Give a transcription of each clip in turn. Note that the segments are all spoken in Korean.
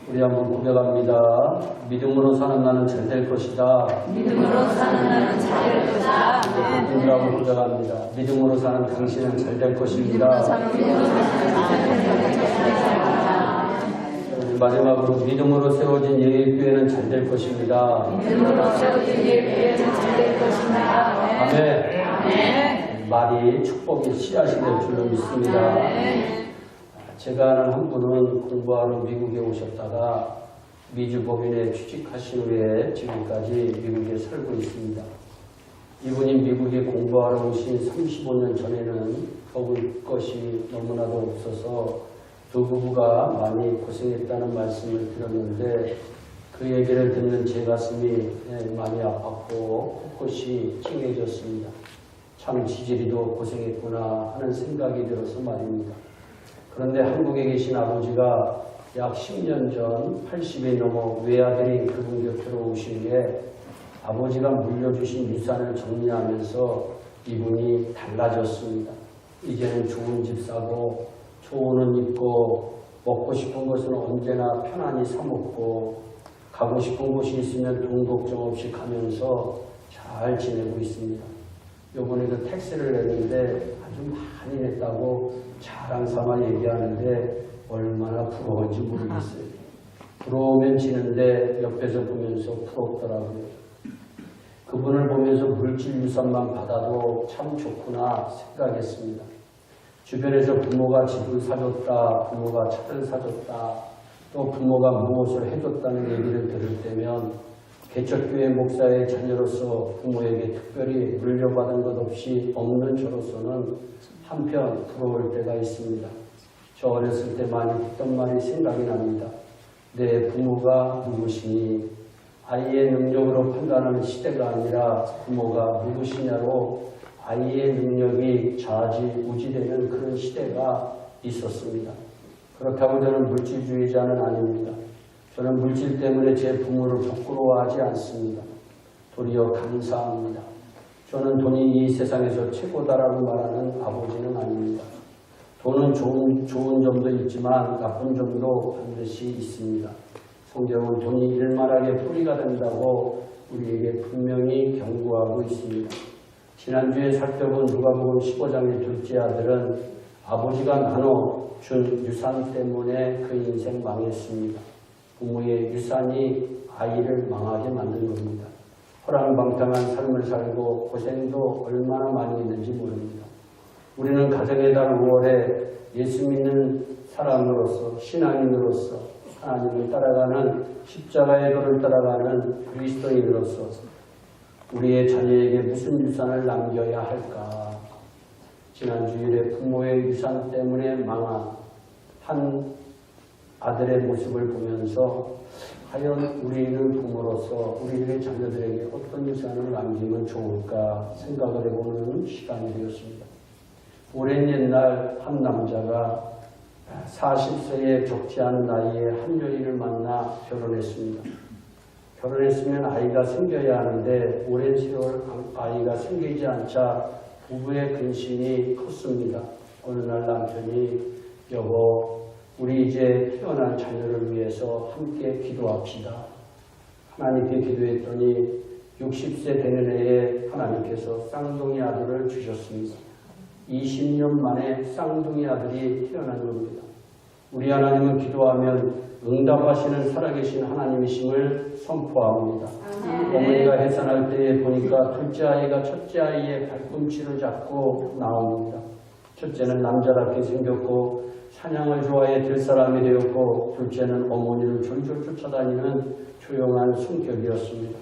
우리 한번 고백합니다. 믿음으로 사는 나는 잘 될 것이다. 믿음으로 사는 나는 잘 될 것이다. 믿음이라고 고백합니다. 믿음으로 사는 당신은 잘 될 것입니다. 마지막으로 믿음으로 세워진 예일교회는 잘 될 것입니다. 믿음으로 세워진 예일교회는 잘 될 것입니다. 아멘. 말이 축복의 씨앗이 될 줄로 믿습니다. 제가 아는 한 분은 공부하러 미국에 오셨다가 미주법인에 취직하신 후에 지금까지 미국에 살고 있습니다. 이분이 미국에 공부하러 오신 35년 전에는 먹을 것이 너무나도 없어서 두 부부가 많이 고생했다는 말씀을 들었는데 그 얘기를 듣는 제 가슴이 많이 아팠고 곳곳이 찡해졌습니다. 참 지지리도 고생했구나 하는 생각이 들어서 말입니다. 그런데 한국에 계신 아버지가 약 10년 전 80이 넘어 외아들이 그분 곁으로 오신 후에 아버지가 물려주신 유산을 정리하면서 이분이 달라졌습니다. 이제는 좋은 집 사고 좋은 옷 입고 먹고 싶은 것은 언제나 편안히 사 먹고 가고 싶은 곳이 있으면 돈 걱정 없이 가면서 잘 지내고 있습니다. 요번에도 택시를 냈는데 아주 많이 냈다고 자랑 삼아 얘기하는데 얼마나 부러운지 모르겠어요. 부러우면 지는데 옆에서 보면서 부럽더라고요. 그분을 보면서 물질 유산만 받아도 참 좋구나 생각했습니다. 주변에서 부모가 집을 사줬다, 부모가 차를 사줬다, 또 부모가 무엇을 해줬다는 얘기를 들을 때면 개척교회 목사의 자녀로서 부모에게 특별히 물려받은 것 없이 없는 저로서는 한편 부러울 때가 있습니다. 저 어렸을 때 많이 듣던 말이 생각이 납니다. 내 부모가 누구시니? 아이의 능력으로 판단하는 시대가 아니라 부모가 누구시냐로 아이의 능력이 좌지우지되는 그런 시대가 있었습니다. 그렇다고 저는 물질주의자는 아닙니다. 저는 물질 때문에 제 부모를 부끄러워하지 않습니다. 도리어 감사합니다. 저는 돈이 이 세상에서 최고다라고 말하는 아버지는 아닙니다. 돈은 좋은 점도 있지만 나쁜 점도 반드시 있습니다. 성경은 돈이 일만하게 뿌리가 된다고 우리에게 분명히 경고하고 있습니다. 지난주에 살펴본 누가복음 15장의 둘째 아들은 아버지가 나눠준 유산 때문에 그 인생 망했습니다. 부모의 유산이 아이를 망하게 만든 겁니다. 허랑방탕한 삶을 살고 고생도 얼마나 많이 했는지 모릅니다. 우리는 가정의 달 5월에 예수 믿는 사람으로서 신앙인으로서 하나님을 따라가는 십자가의 도를 따라가는 그리스도인으로서 우리의 자녀에게 무슨 유산을 남겨야 할까? 지난 주일에 부모의 유산 때문에 망한 한 아들의 모습을 보면서 과연 우리는 부모로서 우리의 자녀들에게 어떤 유산을 남기면 좋을까 생각을 해보는 시간이 되었습니다. 오랜 옛날 한 남자가 40세에 적지 않은 나이에 한 여인을 만나 결혼했습니다. 결혼했으면 아이가 생겨야 하는데 오랜 세월 아이가 생기지 않자 부부의 근심이 컸습니다. 어느 날 남편이 여보 우리 이제 태어난 자녀를 위해서 함께 기도합시다. 하나님께 기도했더니 60세 되는 해에 하나님께서 쌍둥이 아들을 주셨습니다. 20년 만에 쌍둥이 아들이 태어난 겁니다. 우리 하나님은 기도하면 응답하시는 살아계신 하나님이심을 선포합니다. 어머니가 해산할 때에 보니까 둘째 아이가 첫째 아이의 발꿈치를 잡고 나옵니다. 첫째는 남자답게 생겼고 사냥을 좋아해 될 사람이 되었고 둘째는 어머니를 졸졸 쫓아다니는 조용한 성격이었습니다.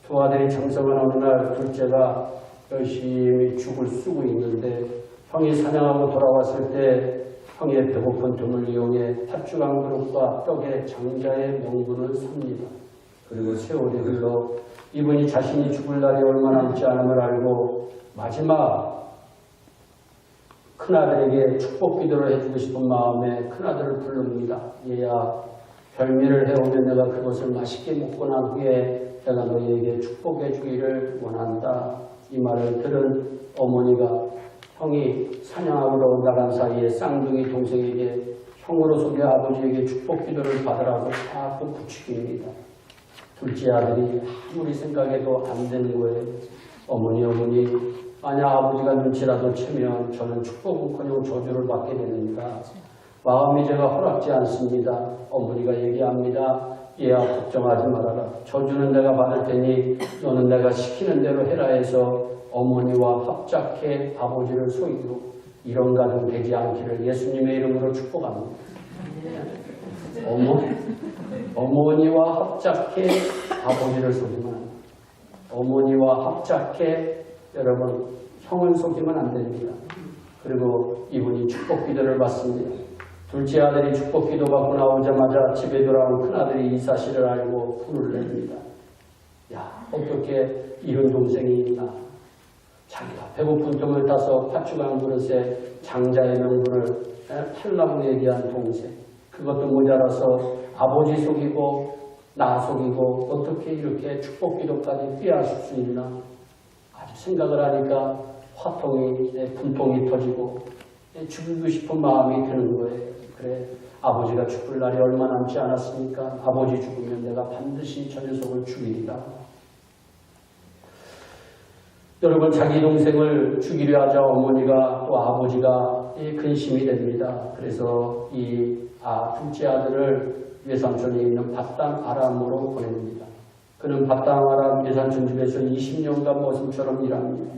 두 아들이 장성한 어느 날 둘째가 열심히 죽을 쓰고 있는데 형이 사냥하고 돌아왔을 때 형의 배고픈 등을 이용해 팥죽1 그릇과 떡에 장자의 명분을 삽니다. 그리고 세월이 흘러 이분이 자신이 죽을 날이 얼마 남지 않음을 알고 마지막 큰아들에게 축복 기도를 해주고 싶은 마음에 큰아들을 부릅니다. 얘야 별미를 해오면 내가 그것을 맛있게 먹고 난 후에 내가 너희에게 축복해 주기를 원한다. 이 말을 들은 어머니가 형이 사냥하러 나간 사이에 쌍둥이 동생에게 형으로 속여 아버지에게 축복 기도를 받으라고 자꾸 부추깁니다. 둘째 아들이 아무리 생각해도 안 되는 거예요. 어머니 만약 아버지가 눈치라도 채면 저는 축복은커녕 저주를 받게 됩니다. 마음이 제가 허락지 않습니다. 어머니가 얘기합니다. 얘야 걱정하지 말아라. 저주는 내가 받을 테니 너는 내가 시키는 대로 해라 해서 어머니와 합작해 아버지를 속이고 이런 가정 되지 않기를 예수님의 이름으로 축복합니다. 어머니와 합작해 아버지를 속이면 안 됩니다. 어머니와 합작해 여러분 형을 속이면 안 됩니다. 그리고 이분이 축복 기도를 받습니다. 둘째 아들이 축복 기도 받고 나오자마자 집에 돌아온 큰아들이 이 사실을 알고 분을 냅니다. 야, 어떻게 이런 동생이 있나. 자기가 배고픈 틈을 타서 팥죽한 그릇에 장자의 명분을 팔라고 얘기한 동생. 그것도 모자라서 아버지 속이고 나 속이고 어떻게 이렇게 축복 기도까지 빼앗을 수 있나. 아주 생각을 하니까 분통이 터지고 죽이고 싶은 마음이 드는 거예요. 그래, 아버지가 죽을 날이 얼마 남지 않았으니까 아버지 죽으면 내가 반드시 저 녀석을 죽이리라. 여러분, 자기 동생을 죽이려 하자 어머니가 또 아버지가 근심이 됩니다. 그래서 이 둘째 아들을 외삼촌이 있는 밧단 아람으로 보냅니다. 그는 밧단 아람 외삼촌 집에서 20년간 머슴처럼 일합니다.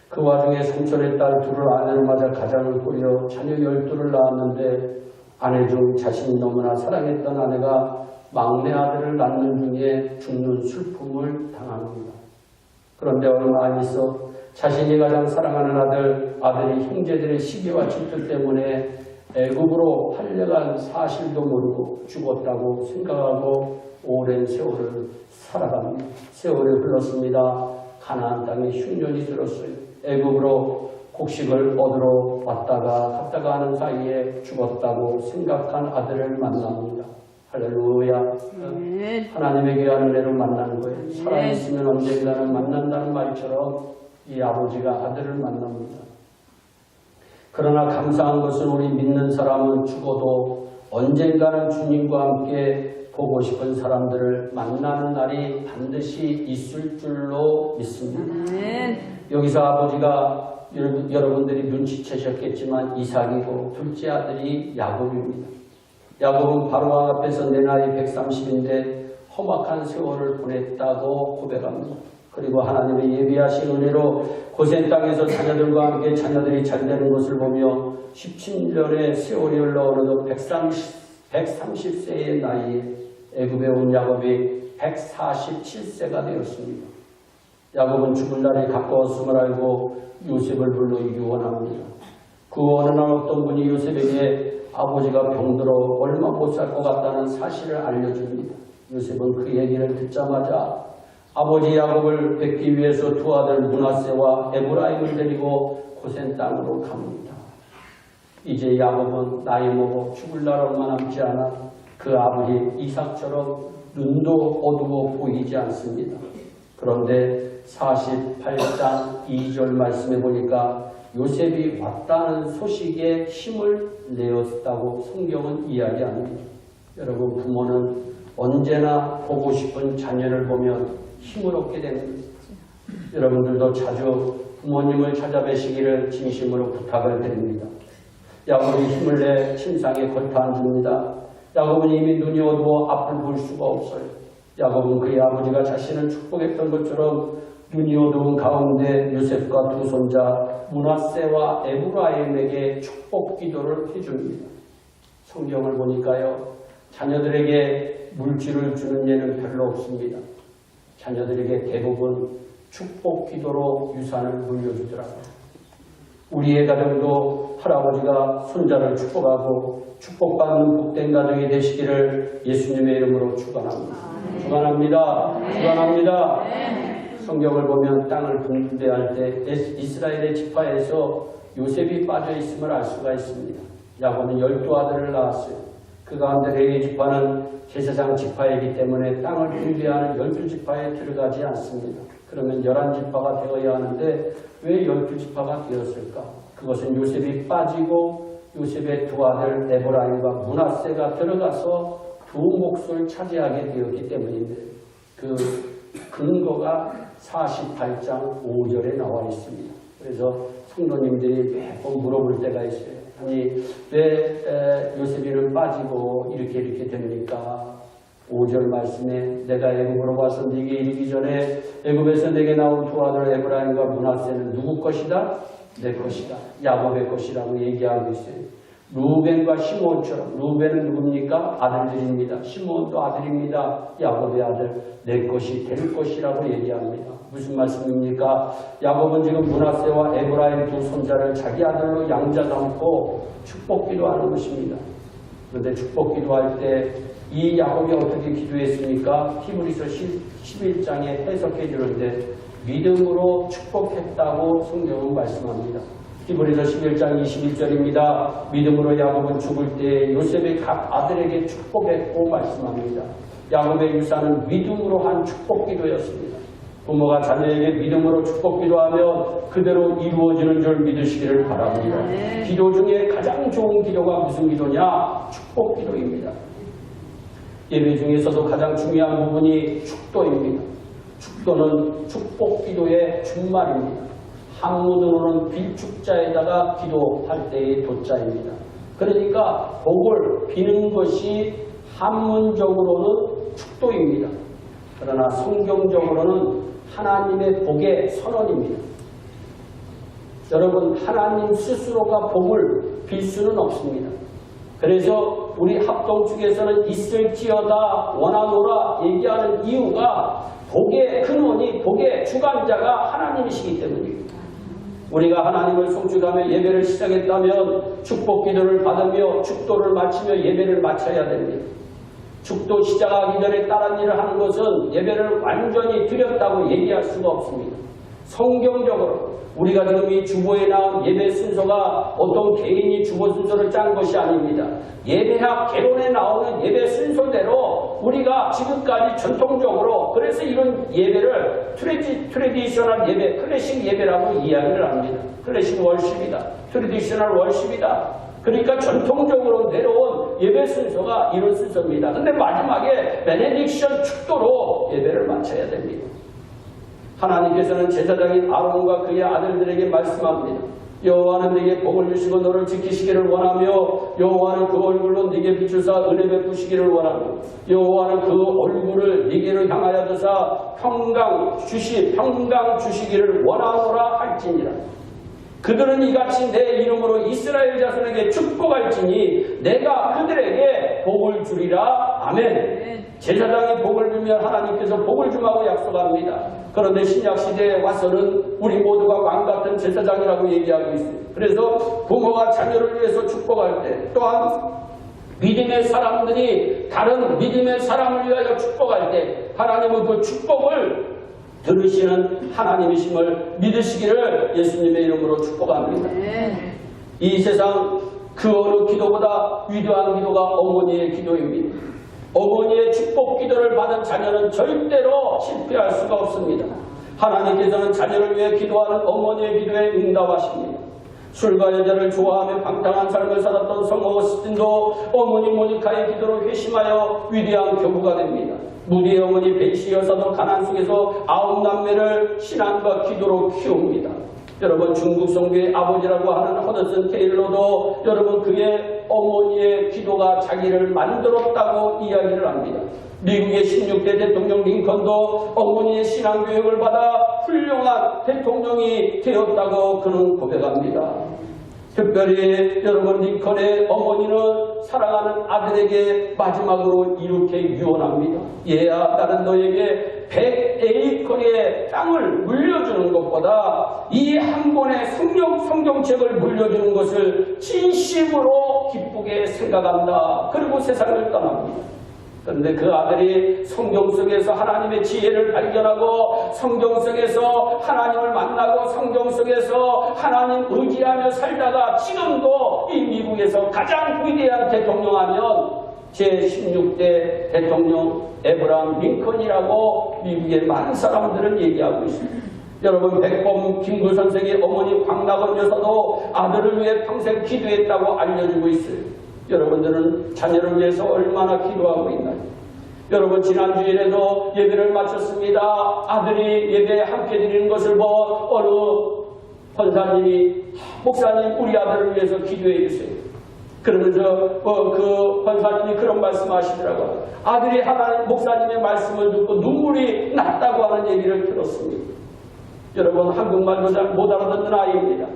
그 와중에 삼촌의 딸 둘을 아내로 맞아 가장을 꾸려 자녀 12를 낳았는데 아내 중 자신이 너무나 사랑했던 아내가 막내 아들을 낳는 중에 죽는 슬픔을 당합니다. 그런데 얼마 안 있어 자신이 가장 사랑하는 아들이 형제들의 시기와 질투 때문에 애굽으로 팔려간 사실도 모르고 죽었다고 생각하고 오랜 세월을 살아갑니다. 세월이 흘렀습니다. 가나안 땅에 흉년이 들었어요. 애굽으로 곡식을 얻으러 갔다가 하는 사이에 죽었다고 생각한 아들을 만납니다. 할렐루야. 하나님의 귀한 은혜로 만나는 거예요. 살아있으면 언젠가는 만난다는 말처럼 이 아버지가 아들을 만납니다. 그러나 감사한 것은 우리 믿는 사람은 죽어도 언젠가는 주님과 함께 보고 싶은 사람들을 만나는 날이 반드시 있을 줄로 믿습니다. 여기서 아버지가 여러분들이 눈치채셨겠지만 이삭이고 둘째 아들이 야곱입니다. 야곱은 바로왕 앞에서 내 나이 130인데 험악한 세월을 보냈다고 고백합니다. 그리고 하나님의 예비하신 은혜로 고센 땅에서 자녀들과 함께 자녀들이 잘 되는 것을 보며 17년의 세월이 흘러 어느덧 130세의 나이에 애굽에 온 야곱이 147세가 되었습니다. 야곱은 죽을 날이 가까웠음을 알고 요셉을 불러 유언합니다. 그 어느 날 어떤 분이 요셉에게 아버지가 병들어 얼마 못 살 것 같다는 사실을 알려줍니다. 요셉은 그 얘기를 듣자마자 아버지 야곱을 뵙기 위해서 두 아들 므낫세와 에브라임을 데리고 고센 땅으로 갑니다. 이제 야곱은 나이 먹어 죽을 날 얼마 남지 않아 그 아버지 이삭처럼 눈도 어두워 보이지 않습니다. 그런데 48장 2절 말씀해 보니까 요셉이 왔다는 소식에 힘을 내었다고 성경은 이야기합니다. 여러분, 부모는 언제나 보고 싶은 자녀를 보면 힘을 얻게 됩니다. 여러분들도 자주 부모님을 찾아뵈시기를 진심으로 부탁을 드립니다. 야곱이 힘을 내 침상에 걸터앉습니다. 야곱은 이미 눈이 어두워 앞을 볼 수가 없어요. 야곱은 그의 아버지가 자신을 축복했던 것처럼 눈이 어두운 가운데 요셉과 두 손자 므낫세와 에브라임에게 축복 기도를 해줍니다. 성경을 보니까요, 자녀들에게 물질을 주는 예는 별로 없습니다. 자녀들에게 대부분 축복 기도로 유산을 물려주더라고요. 우리의 가정도 할아버지가 손자를 축복하고 축복받는 복된 가정이 되시기를 예수님의 이름으로 축원합니다. 축원합니다. 축원합니다. 성경을 보면 땅을 분배할 때 이스라엘의 지파에서 요셉이 빠져 있음을 알 수가 있습니다. 야곱은 12아들을 낳았어요. 그 가운데 레위 지파는 제사장 지파이기 때문에 땅을 분배하는 12지파에 들어가지 않습니다. 그러면 11지파가 되어야 하는데 왜 12지파가 되었을까? 그것은 요셉이 빠지고 요셉의 두 아들 에브라임과 므낫세가 들어가서 두 몫을 차지하게 되었기 때문인데 그 근거가 48장 5절에 나와 있습니다. 그래서 성도님들이 매번 물어볼 때가 있어요. 아니 왜 요셉이는 빠지고 이렇게 됩니까? 5절 말씀에 내가 애굽으로 와서 네게 이르기 전에 애굽에서 내게 나온 두 아들 에브라임과 므낫세는 누구 것이다? 내 것이다. 야곱의 것이라고 얘기하고 있어요. 루벤과 시몬처럼 루벤은 누굽니까? 아들들입니다. 시몬도 아들입니다. 야곱의 아들 내 것이 될 것이라고 얘기합니다. 무슨 말씀입니까? 야곱은 지금 므낫세와 에브라임 두 손자를 자기 아들로 양자 삼고 축복기도 하는 것입니다. 그런데 축복기도 할 때 이 야곱이 어떻게 기도했습니까? 히브리서 11장에 해석해 주는데 믿음으로 축복했다고 성경은 말씀합니다. 히브리서 11장 21절입니다. 믿음으로 야곱은 죽을 때 요셉의 각 아들에게 축복했고 말씀합니다. 야곱의 유산은 믿음으로 한 축복기도였습니다. 부모가 자녀에게 믿음으로 축복기도하며 그대로 이루어지는 줄 믿으시기를 바랍니다. 기도 중에 가장 좋은 기도가 무슨 기도냐? 축복기도입니다. 예배 중에서도 가장 중요한 부분이 축도입니다. 축도는 축복기도의 준말입니다. 한문으로는 빌축자에다가 기도할 때의 도자입니다. 그러니까 복을 비는 것이 한문적으로는 축도입니다. 그러나 성경적으로는 하나님의 복의 선언입니다. 여러분 하나님 스스로가 복을 빌 수는 없습니다. 그래서 우리 합동 측에서는 있을지어다 원하노라 얘기하는 이유가 복의 근원이 복의 주관자가 하나님이시기 때문입니다. 우리가 하나님을 송축하며 예배를 시작했다면 축복기도를 받으며 축도를 마치며 예배를 마쳐야 됩니다. 축도 시작하기 전에 다른 일을 하는 것은 예배를 완전히 드렸다고 얘기할 수가 없습니다. 성경적으로 우리가 지금 이 주보에 나온 예배 순서가 어떤 개인이 주보 순서를 짠 것이 아닙니다. 예배학 개론에 나오는 예배 순서대로 우리가 지금까지 전통적으로 그래서 이런 예배를 트레디셔널 예배, 클래식 예배라고 이야기를 합니다. 클래식 월십이다. 트레디셔널 월십이다. 그러니까 전통적으로 내려온 예배 순서가 이런 순서입니다. 근데 마지막에 베네딕션 축도로 예배를 마쳐야 됩니다. 하나님께서는 제사장인 아론과 그의 아들들에게 말씀합니다. 여호와는 네게 복을 주시고 너를 지키시기를 원하며 여호와는 그 얼굴로 네게 비추사 은혜 베푸시기를 원하며 여호와는 그 얼굴을 네게로 향하여 드사 평강 주시기를 원하노라 할지니라. 그들은 이같이 내 이름으로 이스라엘 자손에게 축복할지니 내가 그들에게 복을 주리라. 아멘. 제사장이 복을 빌면 하나님께서 복을 주라고 약속합니다. 그런데 신약시대에 와서는 우리 모두가 왕같은 제사장이라고 얘기하고 있어요. 그래서 부모가 자녀를 위해서 축복할 때 또한 믿음의 사람들이 다른 믿음의 사람을 위하여 축복할 때 하나님은 그 축복을 들으시는 하나님이심을 믿으시기를 예수님의 이름으로 축복합니다. 이 세상 그 어느 기도보다 위대한 기도가 어머니의 기도입니다. 어머니의 축복 기도를 받은 자녀는 절대로 실패할 수가 없습니다. 하나님께서는 자녀를 위해 기도하는 어머니의 기도에 응답하십니다. 술과 여자를 좋아하며 방탕한 삶을 살았던 성 어거스틴도 어머니 모니카의 기도로 회심하여 위대한 교부가 됩니다. 무디의 어머니 벤시 여사도 가난 속에서 9남매를 신앙과 기도로 키웁니다. 여러분 중국 성교의 아버지라고 하는 허드슨 테일러도 여러분 그의 어머니의 기도가 자기를 만들었다고 이야기를 합니다. 미국의 16대 대통령 링컨도 어머니의 신앙교육을 받아 훌륭한 대통령이 되었다고 그는 고백합니다. 특별히 여러분 링컨의 어머니는 사랑하는 아들에게 마지막으로 이렇게 유언합니다. 얘야 나는 너에게 100에이커의 땅을 물려주는 것보다 이 한 권의 성경책을 물려주는 것을 진심으로 기쁘게 생각한다. 그리고 세상을 떠납니다. 그런데 그 아들이 성경 속에서 하나님의 지혜를 발견하고 성경 속에서 하나님을 만나고 성경 속에서 하나님 의지하며 살다가 지금도 이 미국에서 가장 위대한 대통령 하면 제16대 대통령 에브라함 링컨이라고 미국의 많은 사람들은 얘기하고 있습니다. 여러분, 백범 김구 선생의 어머니 황낙원 여사도 아들을 위해 평생 기도했다고 알려주고 있어요. 여러분들은 자녀를 위해서 얼마나 기도하고 있나요? 여러분, 지난 주일에도 예배를 마쳤습니다. 아들이 예배에 함께 드리는 것을 본 어느 권사님이, 목사님 우리 아들을 위해서 기도해 주세요. 그러면서 그 권사님이 그런 말씀하시더라고요. 아들이 하나님 목사님의 말씀을 듣고 눈물이 났다고 하는 얘기를 들었습니다. 여러분, 한국말도 잘 못 알아듣는 아이입니다.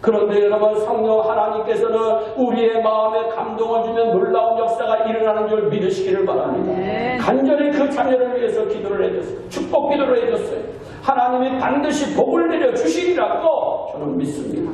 그런데 여러분, 성령 하나님께서는 우리의 마음에 감동을 주면 놀라운 역사가 일어나는 줄 믿으시기를 바랍니다. 간절히 그 자녀를 위해서 기도를 해줬어요. 축복 기도를 해줬어요. 하나님이 반드시 복을 내려주시리라고 저는 믿습니다.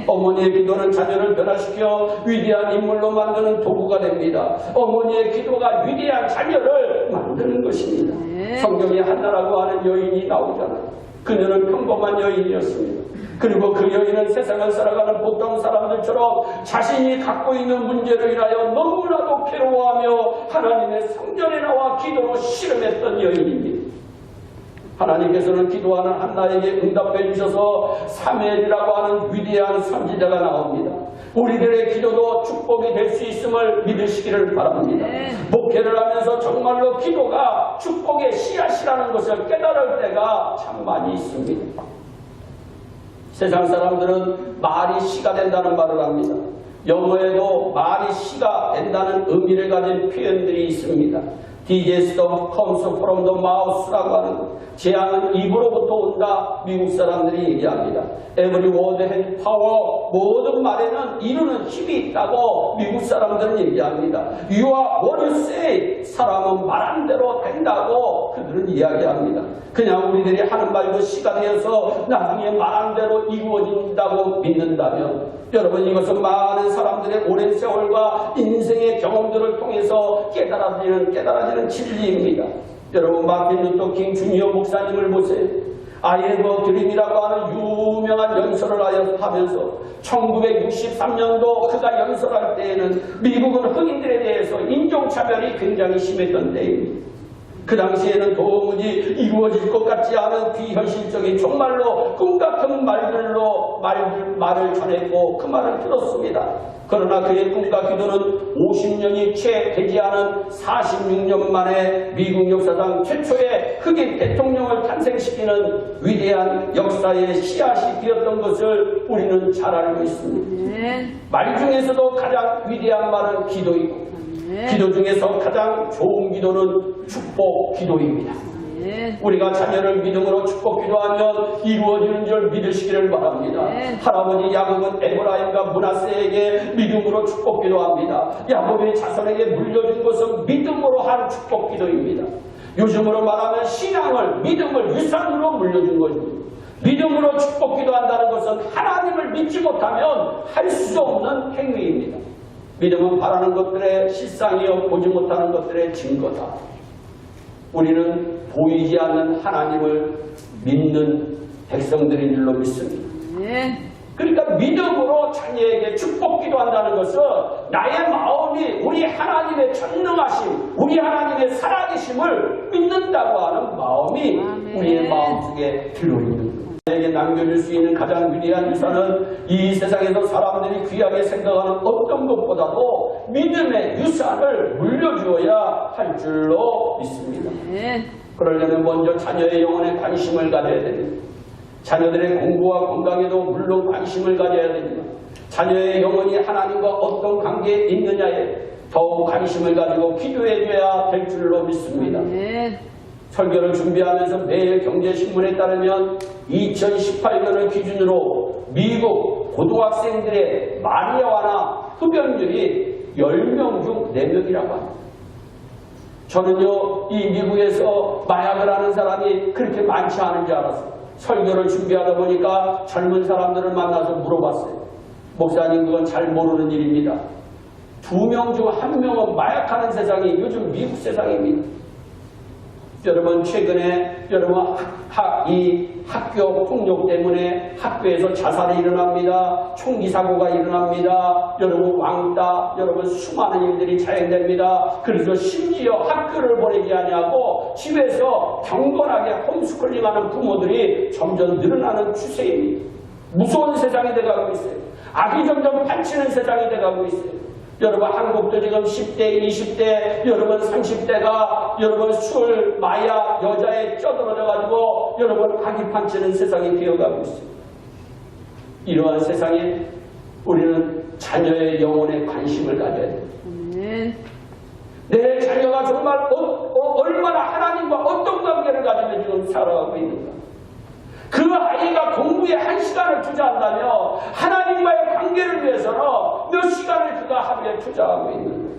어머니의 기도는 자녀를 변화시켜 위대한 인물로 만드는 도구가 됩니다. 어머니의 기도가 위대한 자녀를 만드는 것입니다. 성경에 한나라고 하는 여인이 나오잖아요. 그녀는 평범한 여인이었습니다. 그리고 그 여인은 세상을 살아가는 보통 사람들처럼 자신이 갖고 있는 문제로 인하여 너무나도 괴로워하며 하나님의 성전에 나와 기도로 씨름했던 여인입니다. 하나님께서는 기도하는 한나에게 응답해 주셔서 사무엘이라고 하는 위대한 선지자가 나옵니다. 우리들의 기도도 축복이 될 수 있음을 믿으시기를 바랍니다. 목회를 하면서 정말로 기도가 축복의 씨앗이라는 것을 깨달을 때가 참 많이 있습니다. 세상 사람들은 말이 씨가 된다는 말을 합니다. 영어에도 말이 씨가 된다는 의미를 가진 표현들이 있습니다. Digestion comes from the mouth라고 하는, 재앙은 입으로부터 온다, 미국 사람들이 얘기합니다. Every word has power, 모든 말에는 이루는 힘이 있다고 미국 사람들은 얘기합니다. You are what you say, 사람은 말한 대로 된다고 그들은 이야기합니다. 그냥 우리들이 하는 말도 씨가 되어서 나중에 말한 대로 이루어진다고 믿는다면, 여러분, 이것은 많은 사람들의 오랜 세월과 인생의 경험들을 통해서 깨달아지는 진리입니다. 여러분, 마틴 루터 킹 주니어 목사님을 보세요. I have a dream이라고 하는 유명한 연설을 하면서 1963년도 그가 연설할 때에는 미국은 흑인들에 대해서 인종차별이 굉장히 심했던 때입니다. 그 당시에는 도무지 이루어질 것 같지 않은 비현실적인 정말로 꿈같은 말들로 말을 전했고 그 말을 들었습니다. 그러나 그의 꿈과 기도는 50년이 채 되지 않은 46년 만에 미국 역사상 최초의 흑인 대통령을 탄생시키는 위대한 역사의 씨앗이 되었던 것을 우리는 잘 알고 있습니다. 말 중에서도 가장 위대한 말은 기도이고, 기도 중에서 가장 좋은 기도는 축복 기도입니다. 우리가 자녀를 믿음으로 축복 기도하면 이루어지는 줄 믿으시기를 바랍니다. 할아버지 야곱은 에브라임과 므낫세에게 믿음으로 축복 기도합니다. 야곱의 자손에게 물려준 것은 믿음으로 한 축복 기도입니다. 요즘으로 말하면 신앙을, 믿음을 유산으로 물려준 것입니다. 믿음으로 축복 기도한다는 것은 하나님을 믿지 못하면 할 수 없는 행위입니다. 믿음은 바라는 것들의 실상이요 보지 못하는 것들의 증거다. 우리는 보이지 않는 하나님을 믿는 백성들인 줄로 믿습니다. 그러니까 믿음으로 자녀에게 축복 기도한다는 것은 나의 마음이 우리 하나님의 전능하심, 우리 하나님의 살아계심을 믿는다고 하는 마음이 우리의 마음속에 들어있는 거예요. 에게 남겨줄 수 있는 가장 위대한 유산은 이 세상에서 사람들이 귀하게 생각하는 어떤 것보다도 믿음의 유산을 물려주어야 할 줄로 믿습니다. 그러려면 먼저 자녀의 영혼에 관심을 가져야 됩니다. 자녀들의 공부와 건강에도 물론 관심을 가져야 됩니다. 자녀의 영혼이 하나님과 어떤 관계에 있느냐에 더욱 관심을 가지고 기도해줘야 될 줄로 믿습니다. 설교를 준비하면서 매일 경제신문에 따르면 2018년을 기준으로 미국 고등학생들의 마리아화나 흡연율이 10명 중 4명이라고 합니다. 저는요, 이 미국에서 마약을 하는 사람이 그렇게 많지 않은 줄 알았어요. 설교를 준비하다 보니까 젊은 사람들을 만나서 물어봤어요. 목사님, 그건 잘 모르는 일입니다. 2명 중 1명은 마약하는 세상이 요즘 미국 세상입니다. 여러분 최근에 여러분 이 학교 폭력 때문에 학교에서 자살이 일어납니다. 총기 사고가 일어납니다. 여러분 왕따, 여러분 수많은 일들이 자행됩니다. 그래서 심지어 학교를 보내지 아니하고 집에서 경건하게 홈스쿨링하는 부모들이 점점 늘어나는 추세입니다. 무서운 세상이 돼가고 있어요. 악이 점점 판치는 세상이 돼가고 있어요. 여러분 한국도 지금 10대, 20대, 여러분 30대가 여러분 술, 마약, 여자에 쩌들어져가지고 여러분 악이 판치는 세상이 되어가고 있습니다. 이러한 세상에 우리는 자녀의 영혼에 관심을 가져야 됩니다. 내 자녀가 정말 얼마나 하나님과 어떤 관계를 가지며 지금 살아가고 있는가. 그 아이가 공부에 1시간을 투자한다며 하나님과의 관계를 위해서는 몇 시간을 그가 하루에 투자하고 있는 거예요.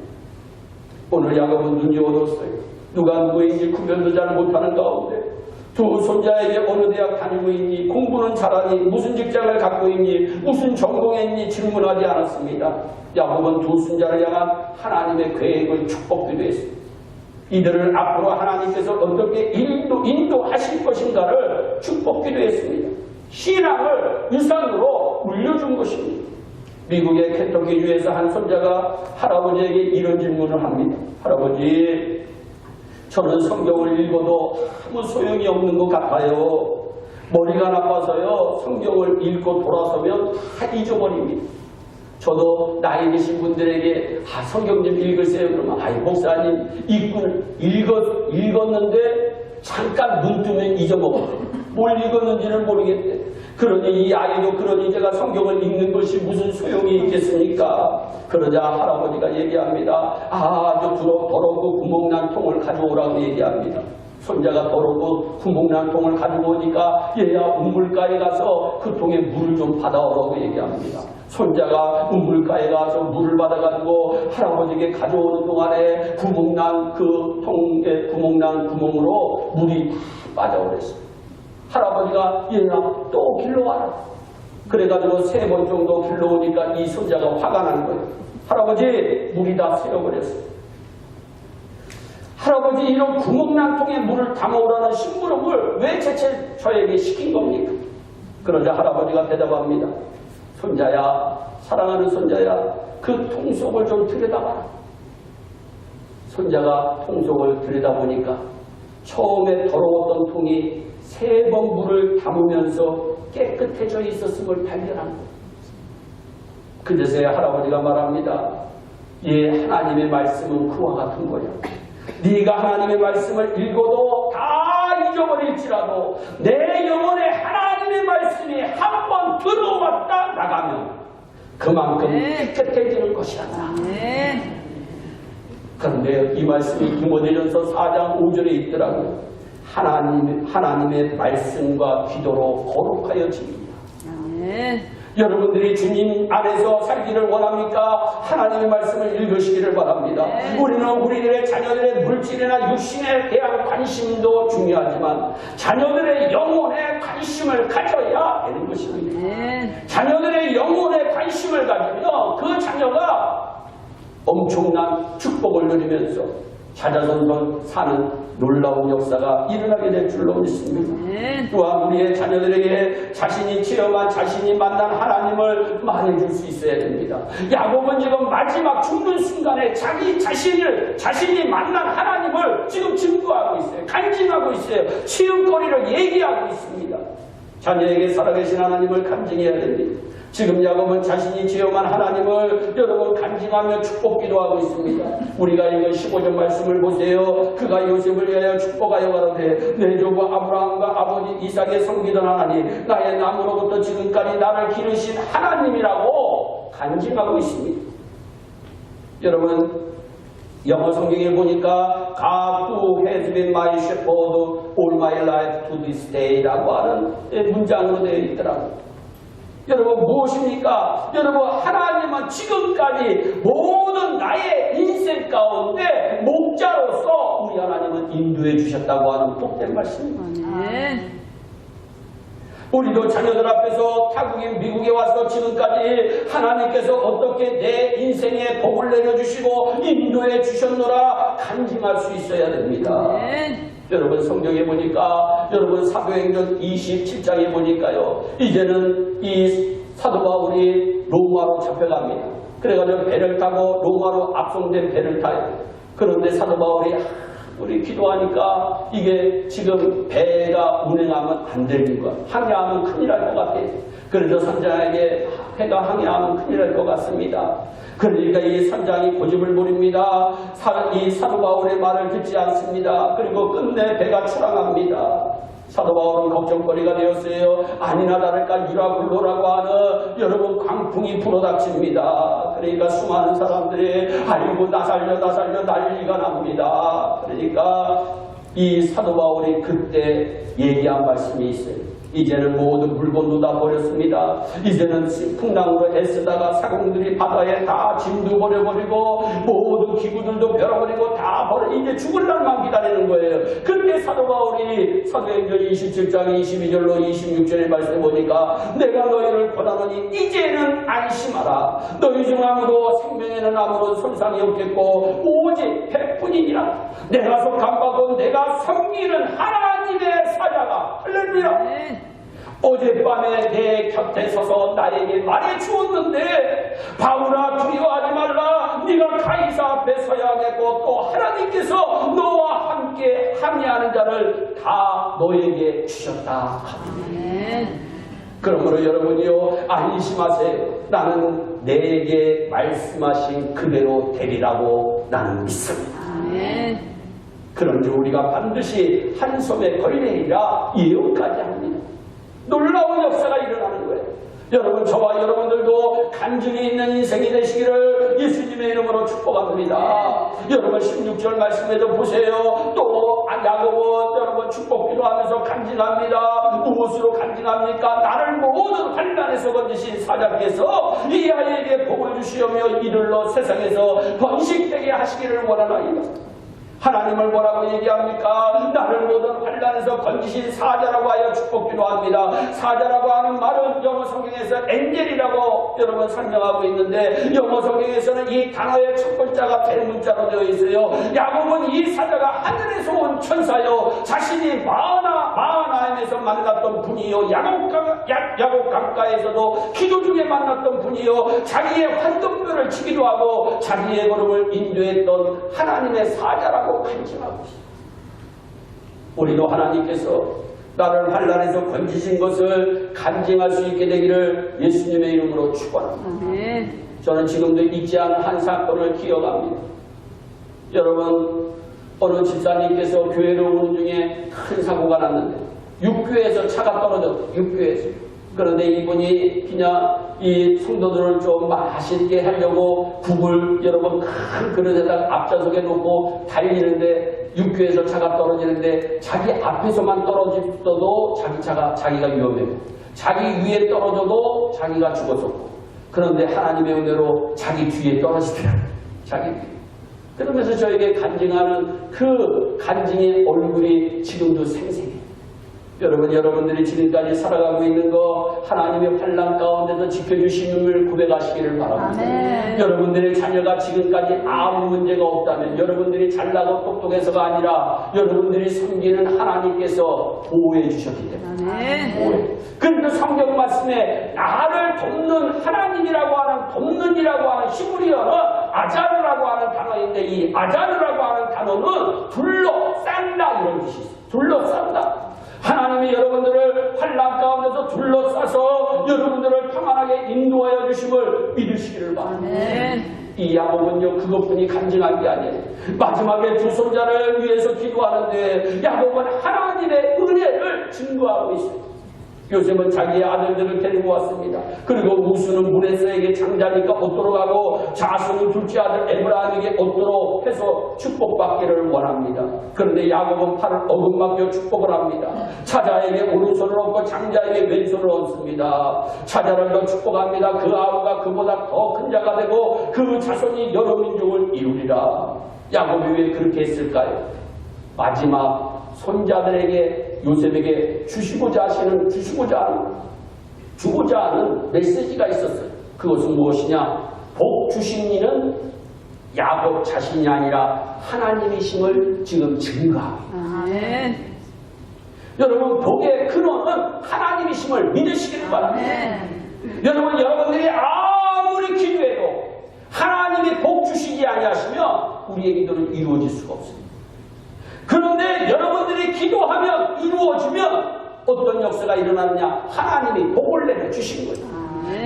오늘 야곱은 눈이 어두웠어요. 누가 누구인지 구별도 잘 못하는 가운데 두 손자에게 어느 대학 다니고 있니, 공부는 잘하니, 무슨 직장을 갖고 있니, 무슨 전공했니 질문하지 않았습니다. 야곱은 두 손자를 향한 하나님의 계획을 축복기도 했습니다. 이들을 앞으로 하나님께서 어떻게 인도하실 것인가를 축복기도 했습니다. 신앙을 유산으로 물려준 것입니다. 미국의 켄터키주에서 한 손자가 할아버지에게 이런 질문을 합니다. 할아버지, 저는 성경을 읽어도 아무 소용이 없는 것 같아요. 머리가 나빠서요. 성경을 읽고 돌아서면 다 잊어버립니다. 저도 나이 드신 분들에게 성경 좀 읽으세요. 그러면 목사님 읽었는데 잠깐 눈 뜨면 잊어먹어요. 뭘 읽었는지는 모르겠대. 그러니 이 아이도 그러니 제가 성경을 읽는 것이 무슨 소용이 있겠습니까? 그러자 할아버지가 얘기합니다. 저 더럽고 구멍난 통을 가져오라고 얘기합니다. 손자가 더럽고 구멍난 통을 가지고 오니까 얘야 우물가에 가서 그 통에 물을 좀 받아오라고 얘기합니다. 손자가 우물가에 가서 물을 받아가지고 할아버지에게 가져오는 동안에 구멍난 그 통에 구멍난 구멍으로 물이 빠져버렸어요. 할아버지가 얘야 또 길러와라. 그래가지고 3번 정도 길러오니까 이 손자가 화가 난 거예요. 할아버지 물이 다 새어버렸어요. 할아버지 이런 구멍난 통에 물을 담아오라는 심부름을 왜 저에게 시킨 겁니까? 그러자 할아버지가 대답합니다. 손자야, 사랑하는 손자야, 그 통 속을 좀 들여다봐라. 손자가 통 속을 들여다보니까 처음에 더러웠던 통이 3번 물을 담으면서 깨끗해져 있었음을 발견한 거예요. 그제서야 할아버지가 말합니다. 하나님의 말씀은 그와 같은 거야. 네가 하나님의 말씀을 읽어도 다 잊어버릴지라도 내 영혼에 하나님의 말씀이 한 번 들어왔다 나가면 그만큼 깨끗해지는 것이야. 그런데 이 말씀이 디모데전서 4장 5절에 있더라고요. 하나님의 말씀과 기도로 거룩하여집니다. 여러분들이 주님 안에서 살기를 원합니까? 하나님의 말씀을 읽으시기를 바랍니다. 우리는 우리들의 자녀들의 물질이나 육신에 대한 관심도 중요하지만 자녀들의 영혼에 관심을 가져야 되는 것입니다. 자녀들의 영혼에 관심을 가지면 그 자녀가 엄청난 축복을 누리면서 자자손손 사는 놀라운 역사가 일어나게 될 줄로 믿습니다. 또한 우리의 자녀들에게 자신이 체험한 자신이 만난 하나님을 말해줄 수 있어야 됩니다. 야곱은 지금 마지막 죽는 순간에 자신이 만난 하나님을 지금 증거하고 있어요. 간증하고 있어요. 체험거리를 얘기하고 있습니다. 자녀에게 살아계신 하나님을 간증해야 됩니다. 지금 야곱은 자신이 체험한 하나님을 여러분 간증하며 축복기도 하고 있습니다. 우리가 읽은 15절 말씀을 보세요. 그가 요셉을 위하여 축복하여 가로되 내 조부 아브라함과 아버지 이삭의 섬기던 하나님 나의 나무로부터 지금까지 나를 기르신 하나님이라고 간증하고 있습니다. 여러분 영어 성경에 보니까 God who has been my shepherd all my life to this day 라고 하는 문장으로 되어 있더라고요. 여러분 무엇입니까? 여러분 하나님은 지금까지 모든 나의 인생 가운데 목자로서 우리 하나님은 인도해 주셨다고 하는 복된 말씀입니다. 우리도 자녀들 앞에서 타국인 미국에 와서 지금까지 하나님께서 어떻게 내 인생에 복을 내려주시고 인도해 주셨노라 간증할 수 있어야 됩니다. 여러분 성경에 보니까 여러분 사도행전 27장에 보니까요. 이제는 이 사도 바울이 로마로 잡혀갑니다. 그래가지고 배를 타고 로마로 압송된 배를 타요. 그런데 사도 바울이 우리 기도하니까 이게 지금 배가 운행하면 안 되는 거야. 항해하면 큰일 날 것 같아요. 그래서 선장에게 배가 항해하면 큰일 날 것 같습니다. 그러니까 이 선장이 고집을 부립니다. 이 사도 바울의 말을 듣지 않습니다. 그리고 끝내 배가 출항합니다. 사도 바울은 걱정거리가 되었어요. 아니나 다를까 유라굴로라고 하는 여러분 광풍이 불어닥칩니다. 그러니까 수많은 사람들이 아이고 나 살려 난리가 납니다. 그러니까 이 사도 바울이 그때 얘기한 말씀이 있어요. 이제는 모든 물건도 다 버렸습니다. 이제는 풍랑으로 애쓰다가 사공들이 바다에 다 짐도 버려버리고 모든 기구들도 버려버리고 다 버려 이제 죽을 날만 기다리는 거예요. 그때 사도 바울이 사도행전 27장 22절로 26절의 말씀을 보니까 내가 너희를 권하노니 이제는 안심하라. 너희 중 아무도 생명에는 아무런 손상이 없겠고 오직 배뿐이니라. 내가 속한 바도 내가 섬기는 하나님의 사자가 할렐루야. 어젯밤에 내 곁에 서서 나에게 말해 주었는데 바울아 두려워하지 말라. 네가 가이사 앞에 서야겠고 또 하나님께서 너와 함께 항해하는 자를 다 너에게 주셨다. 그러므로 여러분이요 안심하세요. 나는 내게 말씀하신 그대로 되리라고 나는 믿습니다. 그런데 우리가 반드시 한 손에 걸리리라 예언까지 합니다. 놀라운 역사가 일어나는 거예요. 여러분 저와 여러분들도 간증이 있는 인생이 되시기를 예수님의 이름으로 축복합니다. 여러분 16절 말씀에도 보세요. 또 야곱은 여러분 축복 기도하면서 간증합니다. 무엇으로 간증합니까? 나를 모든 환난에서 건지신 사자께서 이 아이에게 복을 주시오며 이들로 세상에서 번식되게 하시기를 원하나이다. 하나님을 뭐라고 얘기합니까? 나를 모든 환난에서 건지신 사자라고 하여 축복기도 합니다. 사자라고 하는 말은 영어 성경에서 엔젤이라고 여러분 설명하고 있는데 영어 성경에서는 이 단어의 첫 글자가 대문자로 되어 있어요. 야곱은 이 사자가 하늘에서 온 천사요 자신이 마하나임에서 만났던 분이요 야곱 강가에서도 기도 중에 만났던 분이요 자기의 환도뼈를 치기도 하고 자기의 걸음을 인도했던 하나님의 사자라고 간증하고 있습니다. 우리도 하나님께서 나를 환난에서 건지신 것을 간증할 수 있게 되기를 예수님의 이름으로 축원합니다. 저는 지금도 잊지 않은 한 사건을 기억합니다. 여러분 어느 집사님께서 교회로 오는 중에 큰 사고가 났는데 육교에서 차가 떨어졌어요. 육교에서. 그런데 이분이 그냥 이 성도들을 좀 맛있게 하려고 국을 여러분 큰 그릇에다가 앞좌석에 놓고 달리는데 육교에서 차가 떨어지는데 자기 앞에서만 떨어졌어도 자기 차가 자기가 위험해요. 자기 위에 떨어져도 자기가 죽었었고 그런데 하나님의 은혜로 자기 뒤에 떨어지더라고요. 자기 뒤에. 그러면서 저에게 간증하는 그 간증의 얼굴이 지금도 생생해요. 여러분들이 지금까지 살아가고 있는 거 하나님의 환난 가운데서 지켜주시는 고백하시기를 바랍니다. 여러분들의 자녀가 지금까지 아무 문제가 없다면 여러분들이 잘나고 똑똑해서가 아니라 여러분들이 섬기는 하나님께서 보호해 주셨기 때문에 보호해. 그러니까 성경 말씀에 나를 돕는 하나님이라고 하는 돕는이라고 하는 히브리어는 아자르라고 하는 단어인데 이 아자르라고 하는 단어는 둘러싼다 이런 뜻이 있어요. 둘러싼다. 하나님이 여러분들을 환난 가운데서 둘러싸서 여러분들을 평안하게 인도하여 주심을 믿으시기를 바랍니다. 이 야곱은요 그것뿐이 간증한 게 아니에요. 마지막에 두 손자를 위해서 기도하는데 야곱은 하나님의 은혜를 증거하고 있어요. 요셉은 자기의 아들들을 데리고 왔습니다. 그리고 우수는 문에서에게 장자니까 얻도록 하고 자수는 둘째 아들 에브라임에게 얻도록 해서 축복받기를 원합니다. 그런데 야곱은 팔을 어긋맞겨 축복을 합니다. 차자에게 오른손을 얹고 장자에게 왼손을 얹습니다. 차자를 더 축복합니다. 그 아우가 그보다 더 큰 자가 되고 그 자손이 여러 민족을 이루리라. 야곱이 왜 그렇게 했을까요? 마지막 손자들에게 요셉에게 주고자 하는 메시지가 있었어요. 그것은 무엇이냐? 복 주신 이는 야곱 자신이 아니라 하나님이심을 지금 증거하고 있습니다. 아멘. 여러분 복의 근원은 하나님이심을 믿으시길 바랍니다. 여러분 여러분들이 아무리 기도해도 하나님이 복 주시지 아니하시면 우리의 기도는 이루어질 수가 없습니다. 그런데 여러분들이 기도하면 이루어지면 어떤 역사가 일어나느냐? 하나님이 복을 내려주신 거예요.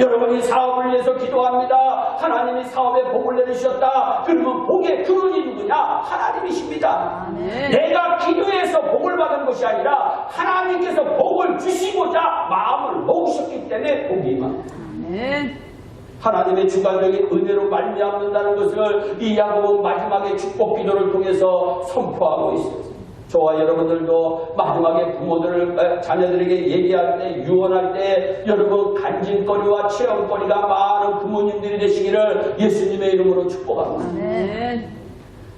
여러분이 사업을 위해서 기도합니다. 하나님이 사업에 복을 내리셨다. 그러면 복의 근원이 누구냐? 하나님이십니다. 내가 기도해서 복을 받은 것이 아니라 하나님께서 복을 주시고자 마음을 먹으셨기 때문에 복이 임합니다. 하나님의 주관적인 은혜로 말미암는다는 것을 이 야곱은 마지막에 축복 기도를 통해서 선포하고 있습니다. 저와 여러분들도 마지막에 부모들을 자녀들에게 얘기할 때 유언할 때 여러분 간증거리와 체험거리가 많은 부모님들이 되시기를 예수님의 이름으로 축복합니다.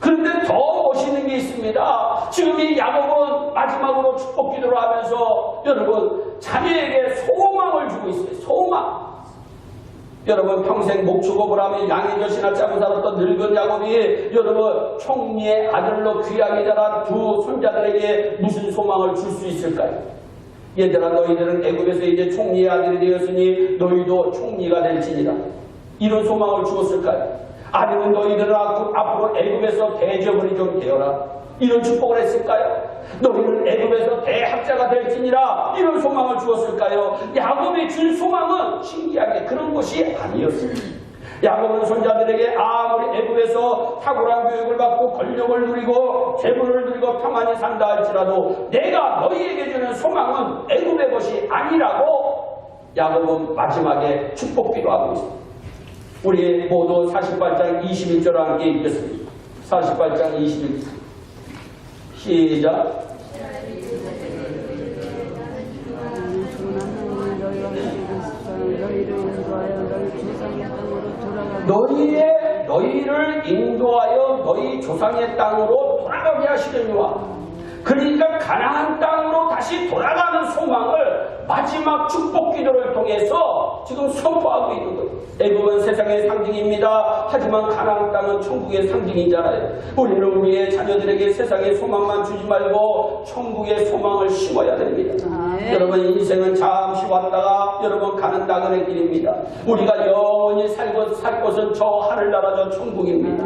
그런데 더 멋있는 게 있습니다. 지금 이 야곱은 마지막으로 축복 기도를 하면서 여러분 자녀에게 소망을 주고 있어요. 소망. 여러분 평생 목축업을 하며 양의 젖이나 짜고 살았던 늙은 야곱이 여러분 총리의 아들로 귀하게 자란 두 손자들에게 무슨 소망을 줄 수 있을까요? 얘들아 너희들은 애굽에서 이제 총리의 아들이 되었으니 너희도 총리가 될지니라. 이런 소망을 주었을까요? 아니면 너희들은 앞으로 애굽에서 대접원이 좀 되어라. 이런 축복을 했을까요? 너희는 애굽에서 대학자가 될지니라. 이런 소망을 주었을까요? 야곱이 준 소망은 신기하게 그런 것이 아니었습니다. 야곱은 손자들에게 아무리 애굽에서 탁월한 교육을 받고 권력을 누리고 재물을 누리고 평안히 산다 할지라도 내가 너희에게 주는 소망은 애굽의 것이 아니라고 야곱은 마지막에 축복기도 하고 있습니다. 우리 모두 48장 21절을 함께 읽겠습니다. 48장 21절 시작. 너희를 인도하여 너희 조상의 땅으로 돌아가게 하시려니와. 그러니까 가나안 땅으로 다시 돌아가는 소망을 마지막 축복 기도를 통해서 지금 선포하고 있는 거예요. 애굽은 세상의 상징입니다. 하지만 가나안 땅은 천국의 상징이잖아요. 우리는 우리의 자녀들에게 세상의 소망만 주지 말고 천국의 소망을 심어야 됩니다. 여러분 인생은 잠시 왔다가 여러분 가는 나그네 길입니다. 우리가 영원히 살 곳은 저 하늘나라 저 천국입니다.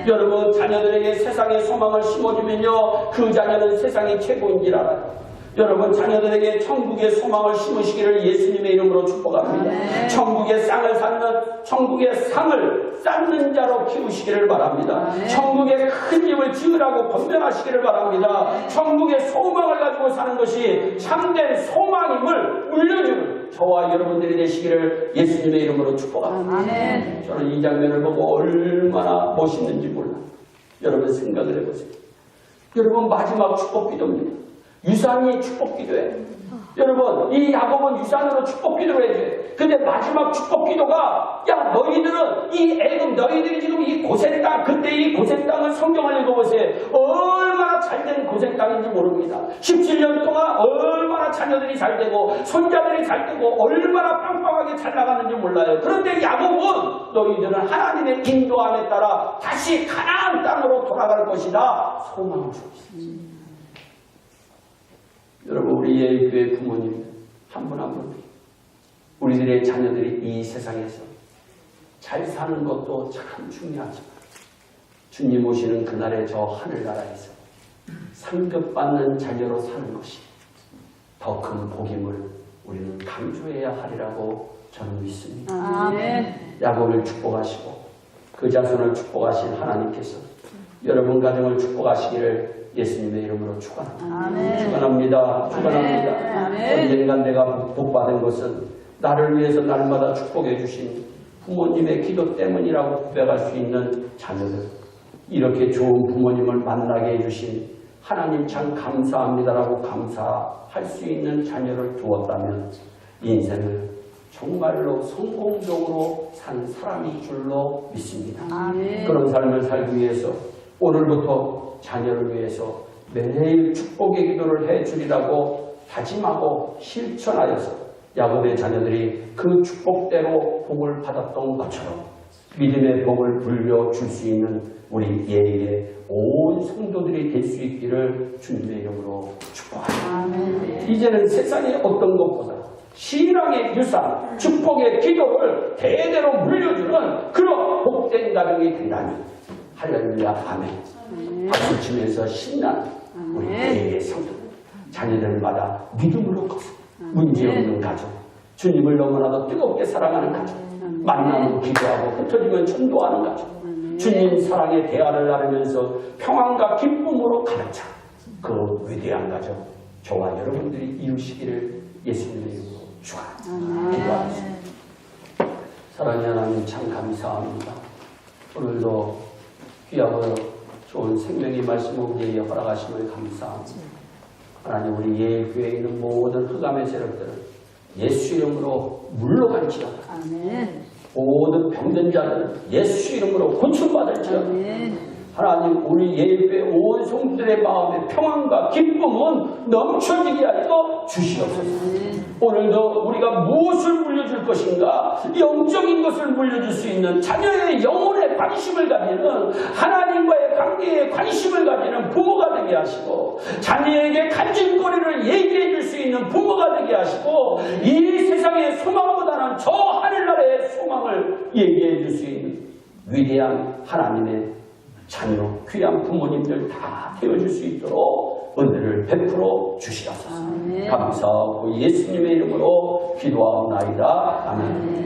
여러분 자녀들에게 세상의 소망을 심어주면요 그 자녀는 세상이 최고인 줄 알아요. 여러분 자녀들에게 천국의 소망을 심으시기를 예수님의 이름으로 축복합니다. 천국의 상을 쌓는 자로 키우시기를 바랍니다. 천국의 큰 집을 지으라고 권면하시기를 바랍니다. 천국의 소망을 가지고 사는 것이 참된 소망임을 물려주는 저와 여러분들이 되시기를 예수님의 이름으로 축복합니다. 저는 이 장면을 보고 얼마나 멋있는지 몰라요. 여러분 생각을 해보세요. 여러분 마지막 축복 기도입니다. 유산이 축복 기도예요. 여러분 이 야곱은 유산으로 축복 기도를 해줘요. 근데 마지막 축복 기도가 야 너희들은 이 애굽 너희들이 지금 이 고센 땅 그때 이 고센 땅을 성경을 읽어보세요. 얼마나 잘된 고센 땅인지 모릅니다. 17년 동안 얼마나 자녀들이 잘되고 손자들이 잘되고 얼마나 빵빵하게 잘 나갔는지 몰라요. 그런데 야곱은 너희들은 하나님의 인도함에 따라 다시 가나안 땅으로 돌아갈 것이다 소망을 주고 있습니다. 여러분 우리 예교회 부모님 한 분 한 분 우리들의 자녀들이 이 세상에서 잘 사는 것도 참 중요하지만 주님 오시는 그날의 저 하늘나라에서 상급받는 자녀로 사는 것이 더 큰 복임을 우리는 강조해야 하리라고 저는 믿습니다. 아멘. 야곱을 축복하시고 그 자손을 축복하신 하나님께서 여러분 가정을 축복하시기를 예수님의 이름으로 축원합니다. 축원합니다. 축원합니다. 언젠간 내가 복받은 것은 나를 위해서 날마다 축복해 주신 부모님의 기도 때문이라고 고백할 수 있는 자녀들, 이렇게 좋은 부모님을 만나게 해주신 하나님 참 감사합니다라고 감사할 수 있는 자녀를 두었다면 인생을 정말로 성공적으로 산 사람일 줄로 믿습니다. 그런 삶을 살기 위해서 오늘부터 자녀를 위해서 매일 축복의 기도를 해주리라고 다짐하고 실천하여서 야곱의 자녀들이 그 축복대로 복을 받았던 것처럼 믿음의 복을 불려줄 수 있는 우리 예의 온 성도들이 될 수 있기를 주님의 이름으로 축복합니다. 이제는 세상의 어떤 것보다 신앙의 유산, 축복의 기도를 대대로 물려주는 그런 복된 가정이 된다니 할렐루야 아멘. 박수 치면서 신나는 우리 예의 성도들 자녀들마다 믿음으로 걷고 문제없는 가정, 주님을 너무나도 뜨겁게 사랑하는 가정, 만나면 기도하고 흩어지면 전도하는 가정, 주님 사랑의 대화를 나누면서 평안과 기쁨으로 가는 자, 그 위대한 가정 저와 여러분들이 이루시기를 예수님의 이름으로 축원합니다. 사랑의 하나님 참 감사합니다. 오늘도 귀하고 좋은 생명의 말씀을 우리에게 허락하심을 감사합니다. 하나님 우리 예일교회에 있는 모든 흑암의 세력들은 예수 이름으로 물러갈지어다. 모든 병든 자들은 예수 이름으로 고침받을지어다. 하나님 우리 예일교회 온 성도들의 마음에 평안과 기쁨은 넘쳐지게 하여 주시옵소서. 오늘도 우리가 무엇을 물려줄 것인가, 영적인 것을 물려줄 수 있는 자녀의 영혼에 관심을 가지는, 하나님과의 관계에 관심을 가지는 부모가 되게 하시고, 자녀에게 간증거리를 얘기해 줄 수 있는 부모가 되게 하시고, 이 세상의 소망보다는 저 하늘나라의 소망을 얘기해 줄 수 있는 위대한 하나님의 자녀, 귀한 부모님들 다 되어줄 수 있도록 은혜를 베풀어 주시옵소서. 감사하고 예수님의 이름으로 기도하옵나이다. 아멘.